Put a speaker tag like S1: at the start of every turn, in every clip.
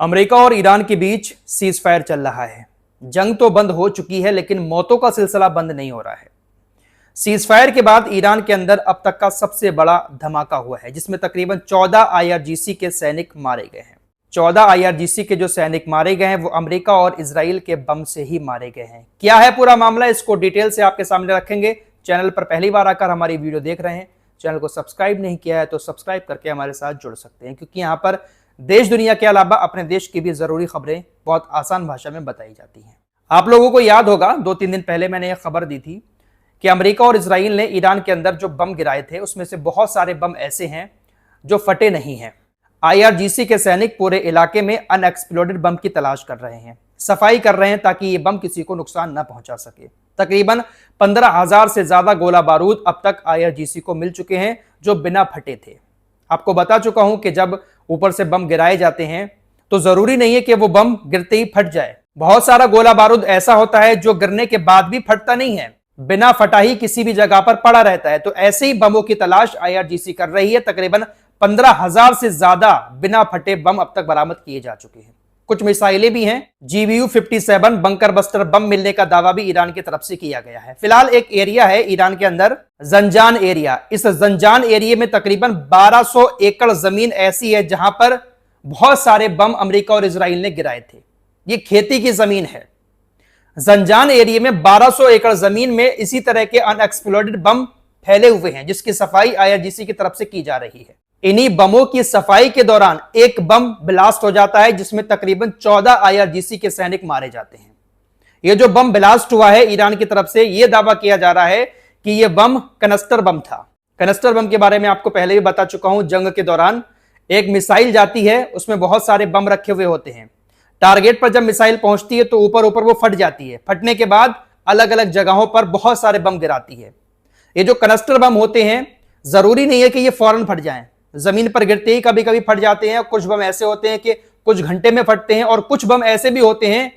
S1: America और Iran के बीच cease fire चल रहा है। जंग तो बंद हो चुकी है, लेकिन मौतों का सिलसिला बंद नहीं हो रहा है। सीज फायर के बाद ईरान के अंदर अब तक का सबसे बड़ा धमाका हुआ है, जिसमें तकरीबन 14 आईआरजीसी के सैनिक मारे गए हैं। 14 आईआरजीसी के जो सैनिक मारे गए हैं वो अमेरिका और इजराइल के बम से ही मारे गए हैं। क्या है पूरा मामला, इसको डिटेल से आपके सामने रखेंगे। चैनल पर पहली बार आकर हमारी वीडियो देख रहे हैं, चैनल को सब्सक्राइब नहीं किया है तो सब्सक्राइब करके हमारे साथ जुड़ सकते हैं, क्योंकि यहाँ पर देश दुनिया के अलावा अपने देश की भी जरूरी खबरें बहुत आसान भाषा में बताई जाती हैं। आप लोगों को याद होगा 2-3 दिन पहले मैंने एक खबर दी थी कि अमेरिका और इजराइल ने ईरान के अंदर जो बम गिराए थे उसमें से बहुत सारे बम ऐसे हैं जो फटे नहीं हैं। आईआरजीसी के सैनिक पूरे इलाके में अनएक्सप्लोडेड बम की तलाश कर रहे हैं, सफाई कर रहे हैं ताकि ये बम किसी को नुकसान न पहुंचा सके। तकरीबन 15,000 से ज्यादा गोला बारूद अब तक आईआरजीसी को मिल चुके हैं जो बिना फटे थे। आपको बता चुका हूं कि जब ऊपर से बम गिराए जाते हैं तो जरूरी नहीं है कि वो बम गिरते ही फट जाए। बहुत सारा गोला बारूद ऐसा होता है जो गिरने के बाद भी फटता नहीं है, बिना फटा ही किसी भी जगह पर पड़ा रहता है। तो ऐसे ही बमों की तलाश आईआरजीसी कर रही है। तकरीबन 15,000 से ज्यादा बिना फटे बम अब तक बरामद किए जा चुके हैं। कुछ मिसाइलें भी हैं। GBU-57 बंकर बस्टर बम मिलने का दावा भी ईरान की तरफ से किया गया है। फिलहाल एक एरिया है ईरान के अंदर, जंजान एरिया। इस जंजान एरिया में तकरीबन 1200 एकड़ जमीन ऐसी है जहां पर बहुत सारे बम अमेरिका और इजराइल ने गिराए थे। ये खेती की जमीन है। जंजान एरिया में 1200 एकड़ जमीन में इसी तरह के अनएक्सप्लोडेड बम फैले हुए हैं, जिसकी सफाई आईआरजीसी की तरफ से की जा रही है। इन्हीं बमों की सफाई के दौरान एक बम ब्लास्ट हो जाता है, जिसमें तकरीबन 14 आईआरजीसी के सैनिक मारे जाते हैं। यह जो बम ब्लास्ट हुआ है ईरान की तरफ से, यह दावा किया जा रहा है कि यह बम कनस्टर बम था। कनस्टर बम के बारे में आपको पहले भी बता चुका हूं। जंग के दौरान एक मिसाइल जाती है, उसमें बहुत सारे बम रखे हुए होते हैं। टारगेट पर जब मिसाइल पहुंचती है तो ऊपर ऊपर वो फट जाती है। फटने के बाद अलग अलग जगहों पर बहुत सारे बम गिराती है। ये जो कनस्टर बम होते हैं, जरूरी नहीं है कि ये फौरन फट जाएं। जमीन पर गिरते ही कभी कभी फट जाते हैं। कुछ बम ऐसे होते हैं कि कुछ घंटे में फटते हैं, और कुछ बम ऐसे भी होते हैं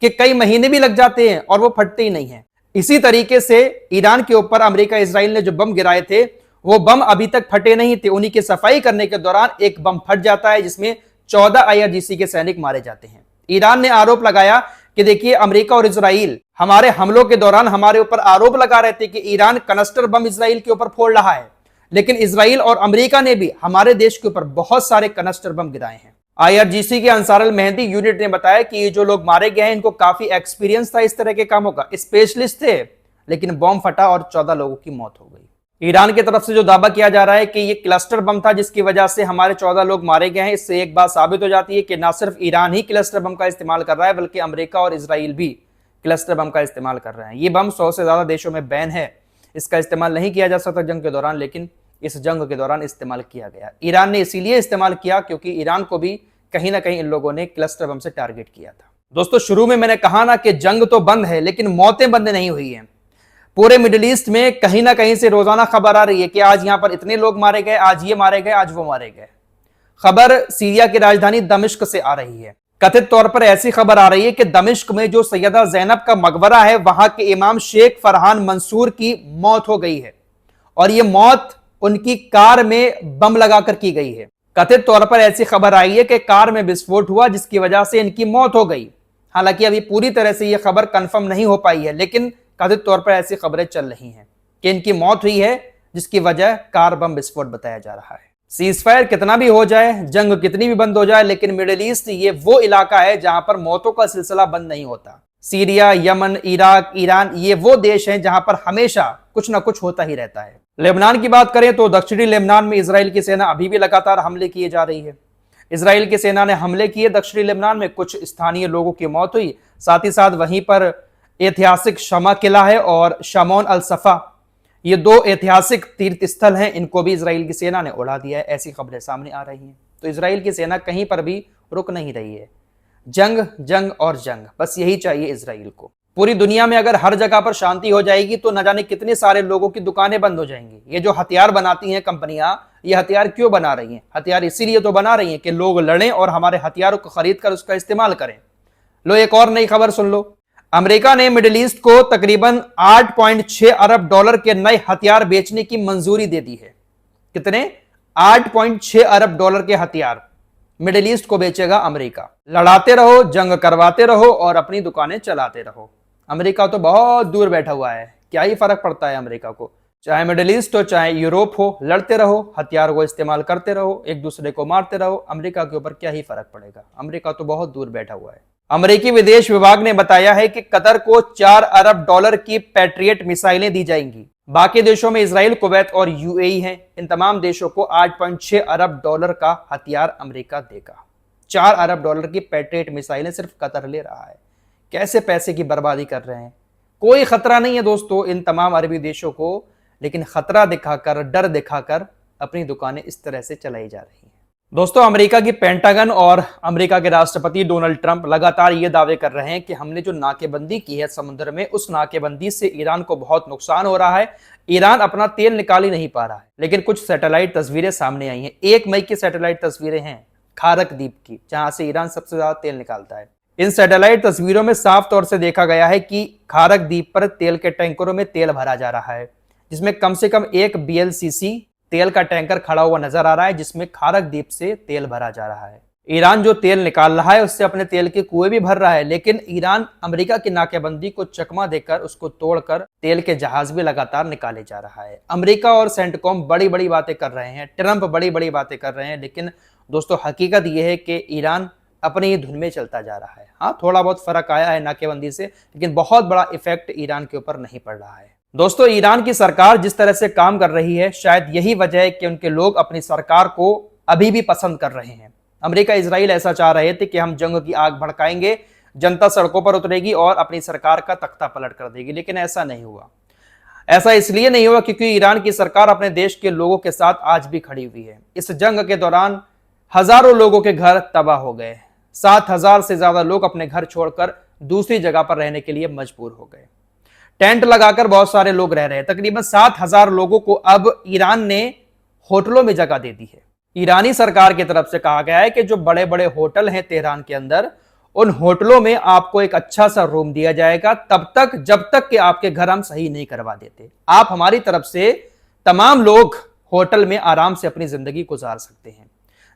S1: कि कई महीने भी लग जाते हैं और वो फटते ही नहीं है। इसी तरीके से ईरान के ऊपर अमेरिका इजराइल ने जो बम गिराए थे वो बम अभी तक फटे नहीं थे। उन्हीं की सफाई करने के दौरान एक बम फट जाता है, जिसमें 14 आईआरजीसी के सैनिक मारे जाते हैं। ईरान ने आरोप लगाया कि देखिए, अमेरिका और इजराइल हमारे हमलों के दौरान हमारे ऊपर आरोप लगा रहे थे कि ईरान कनस्टर बम इजराइल के ऊपर फोड़ रहा है, लेकिन इजराइल और अमेरिका ने भी हमारे देश के ऊपर बहुत सारे कनस्टर बम गिराए हैं। आईआरजीसी के अंसार अल मेहदी यूनिट ने बताया कि ये जो लोग मारे गए हैं इनको काफी एक्सपीरियंस था इस तरह के कामों का, स्पेशलिस्ट थे, लेकिन बॉम्ब फटा और 14 लोगों की मौत हो गई। ईरान की तरफ से जो दावा किया जा रहा है कि ये क्लस्टर बम था जिसकी वजह से हमारे 14 लोग मारे गए हैं, इससे एक बात साबित हो जाती है कि ना सिर्फ ईरान ही क्लस्टर बम का इस्तेमाल कर रहा है, बल्कि अमेरिका और इजराइल भी क्लस्टर बम का इस्तेमाल कर रहे हैं। ये बम 100 से ज्यादा देशों में बैन है, इसका इस्तेमाल नहीं किया जा सकता जंग के दौरान, लेकिन इस जंग के दौरान इस्तेमाल किया गया। ईरान ने इसीलिए इस्तेमाल किया क्योंकि ईरान को भी कहीं ना कहीं इन लोगों ने क्लस्टर बम से टारगेट किया था। दोस्तों, शुरू में मैंने कहा ना कि जंग तो बंद है, लेकिन मौतें बंद नहीं हुई हैं। पूरे मिडिल ईस्ट में कहीं ना कहीं से रोजाना खबर आ रही है कि आज यहां पर इतने लोग मारे गए, आज ये मारे गए, आज वो मारे गए। खबर सीरिया की राजधानी दमिश्क से आ रही है। कथित तौर पर ऐसी खबर आ रही है कि दमिश्क में जो सैयदा जैनब का मकबरा है, वहां के इमाम शेख फरहान मंसूर की मौत हो गई है, और यह मौत उनकी कार में बम लगाकर की गई है। कथित तौर पर ऐसी खबर आई है कि कार में विस्फोट हुआ जिसकी वजह से इनकी मौत हो गई। हालांकि अभी पूरी तरह से यह खबर कंफर्म नहीं हो पाई है, लेकिन कथित तौर पर ऐसी खबरें चल रही हैं कि इनकी मौत हुई है, जिसकी वजह कार बम विस्फोट बताया जा रहा है। सीजफायर कितना भी हो जाए, जंग कितनी भी बंद हो जाए, लेकिन मिडिल ईस्ट ये वो इलाका है जहां पर मौतों का सिलसिला बंद नहीं होता। सीरिया, यमन, इराक, ईरान, ये वो देश हैं जहां पर हमेशा कुछ ना कुछ होता ही रहता है। लेबनान की बात करें तो दक्षिणी लेबनान में इजराइल की सेना अभी भी लगातार हमले किए जा रही है। इजराइल की सेना ने हमले किए दक्षिणी लेबनान में, कुछ स्थानीय लोगों की मौत हुई। साथ ही साथ वहीं पर ऐतिहासिक शमा किला है और शमौन अल सफा, ये 2 ऐतिहासिक तीर्थ स्थल हैं, इनको भी इजराइल की सेना ने उड़ा दिया है। ऐसी खबरें सामने आ रही हैं। तो इजराइल की सेना कहीं पर भी रुक नहीं रही है। जंग, जंग और जंग, बस यही चाहिए इजराइल को। पूरी दुनिया में अगर हर जगह पर शांति हो जाएगी तो न जाने कितने सारे लोगों की दुकानें बंद हो जाएंगी। ये जो हथियार बनाती हैं कंपनियां, ये हथियार क्यों बना रही हैं? हथियार इसीलिए तो बना रही हैं कि लोग लड़ें और हमारे हथियारों को खरीद कर उसका इस्तेमाल करें। लो एक और नई खबर सुन लो। अमेरिका ने मिडिल ईस्ट को तकरीबन 8.6 अरब डॉलर के नए हथियार बेचने की मंजूरी दे दी है। कितने? 8.6 अरब डॉलर के हथियार। मिडिल ईस्ट को बेचेगा अमेरिका। लड़ाते रहो, जंग करवाते रहो और अपनी दुकानें चलाते रहो। अमेरिका तो बहुत दूर बैठा हुआ है, क्या ही फर्क पड़ता है अमेरिका को। चाहे मिडिल ईस्ट हो चाहे यूरोप हो, लड़ते रहो, हथियार को इस्तेमाल करते रहो, एक दूसरे को मारते रहो, अमेरिका के ऊपर क्या ही फर्क पड़ेगा। अमेरिका तो बहुत दूर बैठा हुआ है। अमेरिकी विदेश विभाग ने बताया है कि कतर को 4 अरब डॉलर की पैट्रियट मिसाइलें दी जाएंगी। बाकी देशों में इजराइल, कुवैत और यूएई हैं। इन तमाम देशों को 8.6 अरब डॉलर का हथियार अमेरिका देगा। 4 अरब डॉलर की पैट्रियट मिसाइलें सिर्फ कतर ले रहा है। कैसे पैसे की बर्बादी कर रहे हैं। कोई खतरा नहीं है दोस्तों इन तमाम अरबी देशों को, लेकिन खतरा दिखाकर, डर दिखाकर अपनी दुकानें इस तरह से चलाई जा रही हैं। दोस्तों, अमेरिका की पेंटागन और अमेरिका के राष्ट्रपति डोनाल्ड ट्रंप लगातार ये दावे कर रहे हैं कि हमने जो नाकेबंदी की है समुद्र में, उस नाकेबंदी से ईरान को बहुत नुकसान हो रहा है। ईरान अपना तेल निकाल ही नहीं पा रहा है। लेकिन कुछ सैटेलाइट तस्वीरें सामने आई हैं। 1 मई की सैटेलाइट तस्वीरें हैं खारक द्वीप की, जहां से ईरान सबसे ज्यादा तेल निकालता है। इन सैटेलाइट तस्वीरों में साफ तौर से देखा गया है कि खारक द्वीप पर तेल के टैंकरों में तेल भरा जा रहा है, जिसमें कम से कम 1 BLCC तेल का टैंकर खड़ा हुआ नजर आ रहा है, जिसमें खारक द्वीप से तेल भरा जा रहा है। ईरान जो तेल निकाल रहा है उससे अपने तेल के कुएं भी भर रहा है, लेकिन ईरान अमेरिका की नाकेबंदी को चकमा देकर, उसको तोड़कर तेल के जहाज भी लगातार निकाले जा रहा है। अमेरिका और सेंटकॉम बड़ी बड़ी बातें कर रहे हैं, ट्रंप बड़ी बड़ी बातें कर रहे हैं, लेकिन दोस्तों हकीकत यह है कि ईरान अपनी ही धुन में चलता जा रहा है। हाँ, थोड़ा बहुत फर्क आया है नाकेबंदी से, लेकिन बहुत बड़ा इफेक्ट ईरान के ऊपर नहीं पड़ रहा है। दोस्तों, ईरान की सरकार जिस तरह से काम कर रही है, शायद यही वजह है कि उनके लोग अपनी सरकार को अभी भी पसंद कर रहे हैं। अमेरिका, इजराइल ऐसा चाह रहे थे कि हम जंग की आग भड़काएंगे, जनता सड़कों पर उतरेगी और अपनी सरकार का तख्ता पलट कर देगी, लेकिन ऐसा नहीं हुआ। ऐसा इसलिए नहीं हुआ क्योंकि ईरान की सरकार अपने देश के लोगों के साथ आज भी खड़ी हुई है। इस जंग के दौरान हजारों लोगों के घर तबाह हो गए। 7,000 से ज्यादा लोग अपने घर छोड़कर दूसरी जगह पर रहने के लिए मजबूर हो गए। टेंट लगाकर बहुत सारे लोग रह रहे हैं। तकरीबन 7,000 लोगों को अब ईरान ने होटलों में जगह दे दी है। ईरानी सरकार की तरफ से कहा गया है कि जो बड़े बड़े होटल हैं तेहरान के अंदर, उन होटलों में आपको एक अच्छा सा रूम दिया जाएगा तब तक जब तक कि आपके घर हम सही नहीं करवा देते। आप हमारी तरफ से तमाम लोग होटल में आराम से अपनी जिंदगी गुजार सकते हैं।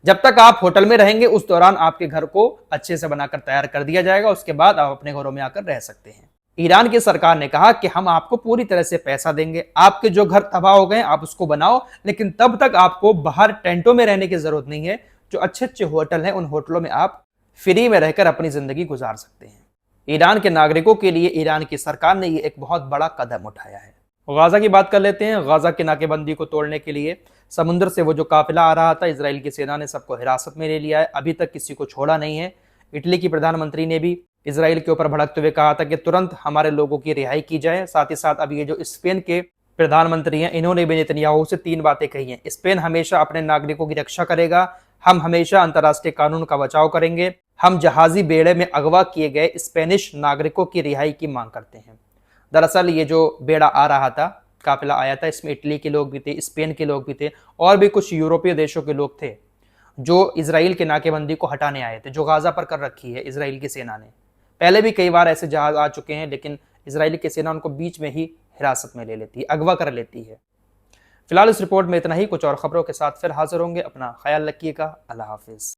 S1: जब तक आप होटल में रहेंगे उस दौरान आपके घर को अच्छे से बनाकर तैयार कर दिया जाएगा। उसके बाद आप अपने घरों में आकर रह सकते हैं। ईरान की सरकार ने कहा कि हम आपको पूरी तरह से पैसा देंगे, आपके जो घर तबाह हो गए आप उसको बनाओ, लेकिन तब तक आपको बाहर टेंटों में रहने की जरूरत नहीं है। जो अच्छे अच्छे होटल हैं उन होटलों में आप फ्री में रहकर अपनी जिंदगी गुजार सकते हैं। ईरान के नागरिकों के लिए ईरान की सरकार ने ये एक बहुत बड़ा कदम उठाया है। गाजा की बात कर लेते हैं। गाजा की नाकेबंदी को तोड़ने के लिए समुद्र से वो जो काफिला आ रहा था, इजराइल की सेना ने सबको हिरासत में ले लिया है। अभी तक किसी को छोड़ा नहीं है। इटली की प्रधानमंत्री ने भी इजराइल के ऊपर भड़कते हुए कहा था कि तुरंत हमारे लोगों की रिहाई की जाए। साथ ही साथ अब ये जो स्पेन के प्रधानमंत्री हैं, इन्होंने भी नेतन्याहू से 3 बातें कही हैं। स्पेन हमेशा अपने नागरिकों की रक्षा करेगा, हम हमेशा अंतर्राष्ट्रीय कानून का बचाव करेंगे, हम जहाजी बेड़े में अगवा किए गए स्पेनिश नागरिकों की रिहाई की मांग करते हैं। दरअसल ये जो बेड़ा आ रहा था, काफिला आया था, इसमें इटली के लोग भी थे, स्पेन के लोग भी थे और भी कुछ यूरोपीय देशों के लोग थे जो इजराइल के नाकेबंदी को हटाने आए थे, जो गाजा पर कर रखी है इजराइल की सेना ने। पहले भी कई बार ऐसे जहाज आ चुके हैं, लेकिन इजराइल की सेना उनको बीच में ही हिरासत में ले लेती है, अगवा कर लेती है। फिलहाल इस रिपोर्ट में इतना ही। कुछ और खबरों के साथ फिर हाजिर होंगे। अपना ख्याल रखिएगा। अल्लाह हाफिज।